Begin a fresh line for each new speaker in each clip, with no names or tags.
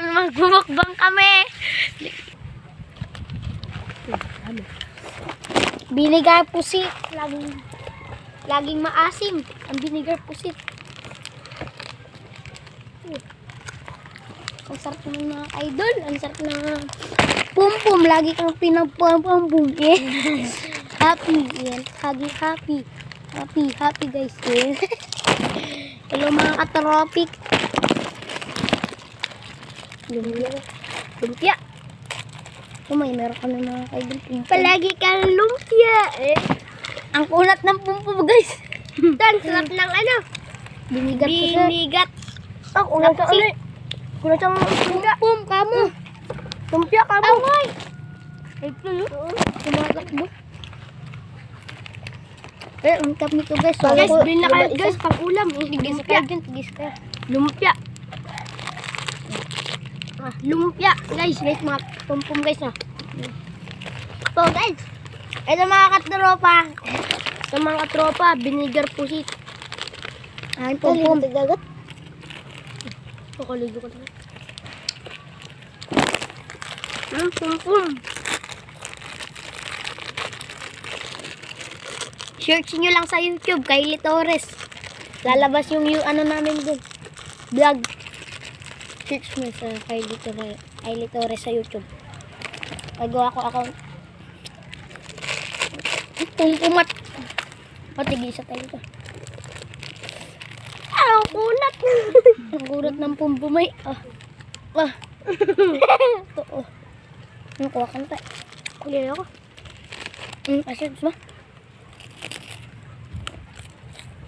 Magmumukbang kami. Vinegar pusit. Laging maasim ang vinegar pusit. Ang sarap naman mga idol. Ang sarap na pum-pum. Lagi kang pinapum-pum. Happy. Yan. Happy. Happy guys. Hello mga katropik. Lumpia. May meron kami mga idol. Palagi kang lumpia. Ang kunat ng pum-pum guys.
Dan, sarap ng ano?
Binigat.
Ang unang sa ulit. Kunat ang lumpia.
Pum kamu.
Lumpia ka mo.
Amoy.
Ito yun.
Tumatakbo. Ang tap nito guys.
Guys, bilhin na kayo guys, pang ulam.
Tigis kayo dyan, tigis kayo.
Lumpia. Lumpia. Guys, mga pum-pum guys na.
So guys, ito mga katropa.
Sa mga tropa, vinegar pusit.
Ay, pum-pum.
Dagat. Pakaligo ko na. Pum-pum.
Search nyo lang sa YouTube, Kylie Torres. Lalabas yung ano namin dun. Vlog. Search mo sa Kylie Torres sa YouTube. Magawa ko account. Pumpumat. Patigisa tayo ito.
Ang kunat.
Ang kurat ng pumpumay. Ito. Ang kuha kanta.
Kuya ako.
Kasi ba?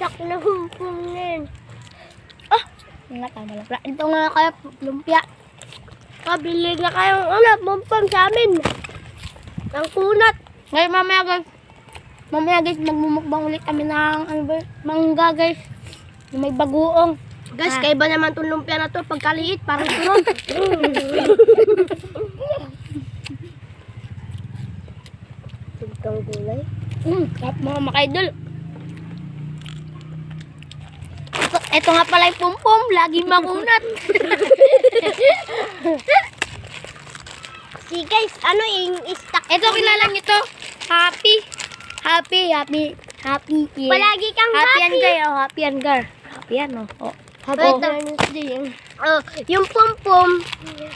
Sak na pum-pum ngayon.
Tama lang. Ito nga kaya lumpia.
Kabili na kayong pum-pum sa amin. Ang kunat.
Ngayon mamaya guys, magmumukbang ulit kami ng mangga guys. Yung may bagoong.
Guys, kaiba naman itong lumpia na to. Pagkaliit, parang turon. Tugtong gulay.
Sarap mga makaidol. Ito nga pala yung pum-pum. Laging makunat.
Si guys, ano yung stock?
Ito kilala nyo to. Happy.
Palagi kang
Happy
happy.
yan guys. Happy yan girl. Happy yan oh.
Yung pum-pum,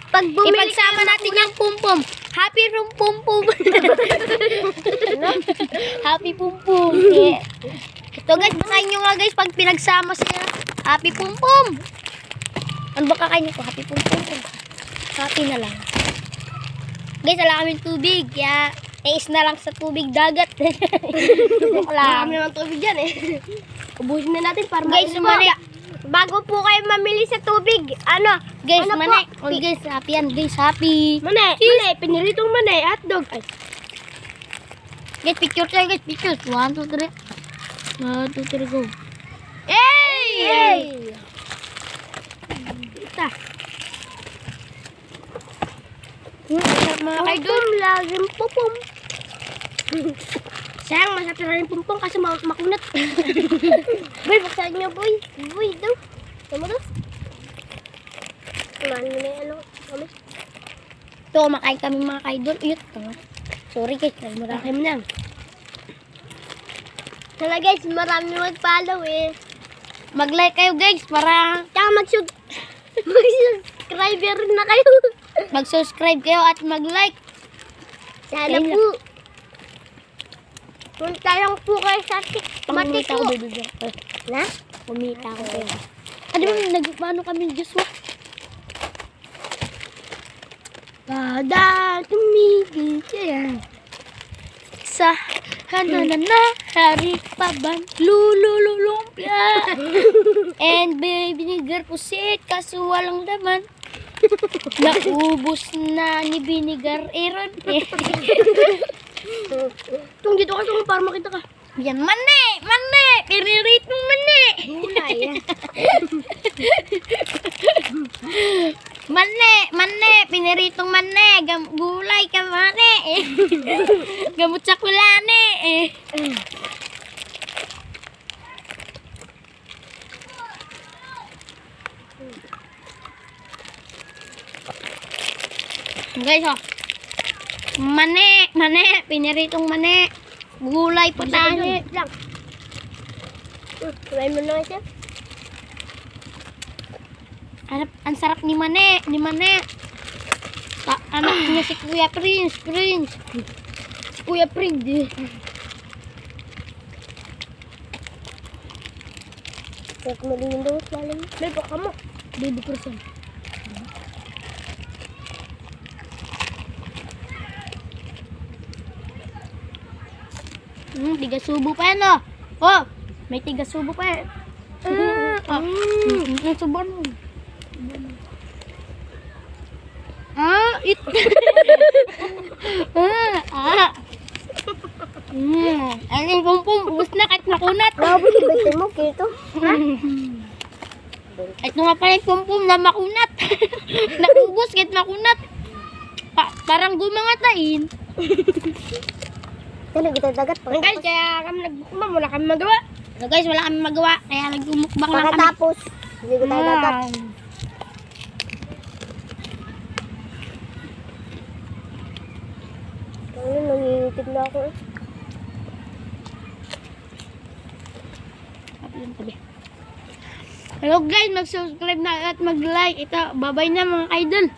pag bumili
Ipagsama natin yung pum-pum. Happy room pum-pum. Happy pum-pum. Yeah. Ito guys, basahin nyo nga guys pag pinagsama siya. Happy pum-pum. Ano ba kakainin ko? Happy pum-pum. Happy na lang. Guys, wala kaming tubig. Kaya, taste na lang sa tubig dagat.
Wala kami naman tubig dyan eh. Ubusin na natin para
Guys, mani.
Bago po kayo mamili sa tubig,
Guys,
ano
mani.
po?
Guys, happy yan. Guys, happy.
Mane, piniritong mane, hotdog. Ay,
Guys, picture tayo guys. Pictures. 1, 2, 3. 1, 2, 3, go.
hey! Ita.
Mga
Pum-pum, laging pum-pum. Sayang, masarap na rin pum-pum kasi makunat. Boy, buksan niyo, boy. Boy, daw. Tama daw. Kumain mo na yung kami.
Ito, makain kami mga kaidol. Sorry guys,
Marami mo na. Tala guys, marami mag-follow eh.
mag-like kayo guys para
Tsaka mag-subscriber na kayo.
mag-subscribe kayo at mag-like.
Sana
Ayun
po. Punta lang po kayo sa
Pangumita
Matiko.
ko doon.
Na?
Pumita ko kayo. Ano ba, nagpaano kami Diyos mo?
Kada tumigil siya.
Sa hananana, hari paban, lululumpia. And vinegar pusit, kaso walang laman. Naubos na ni vinegar Aaron.
Tung dito ka tung para makita ka.
Yan, mani! Pinirit mong mani!
Gulay.
Mani! Piniritong mani! Gulay ka mani! Gamot sa kulani! Guys, oh. Mani, piniritong mani. Gulay pa tani.
Lang. Try mo na siya.
Ang sarap ni mani, anak niya si Kuya Prince. Si Kuya Prince.
Sarap mo din yung dawat, malam. May baka mo.
Baby person. Tiga subo pa yan, oh. Oh, may tiga subo pa yan. Ang subo mo. Ang pumpum, ubus na kahit makunat.
Baboy, ibigay mo, kito.
Ito nga pala yung pumpum na makunat. Naubos kahit makunat. Parang gumangatain.
Kaya kita dagat pa.
Guys, kaya kami nagbukbang, wala kami magawa. So guys, wala kami magawa, kaya nagmukbang lang kami.
Pagkatapos, hindi ko tayo dagat. Ano, nangingitig na ako eh.
Hello guys, mag-subscribe na at mag-like. Ito, bye-bye na mga idol.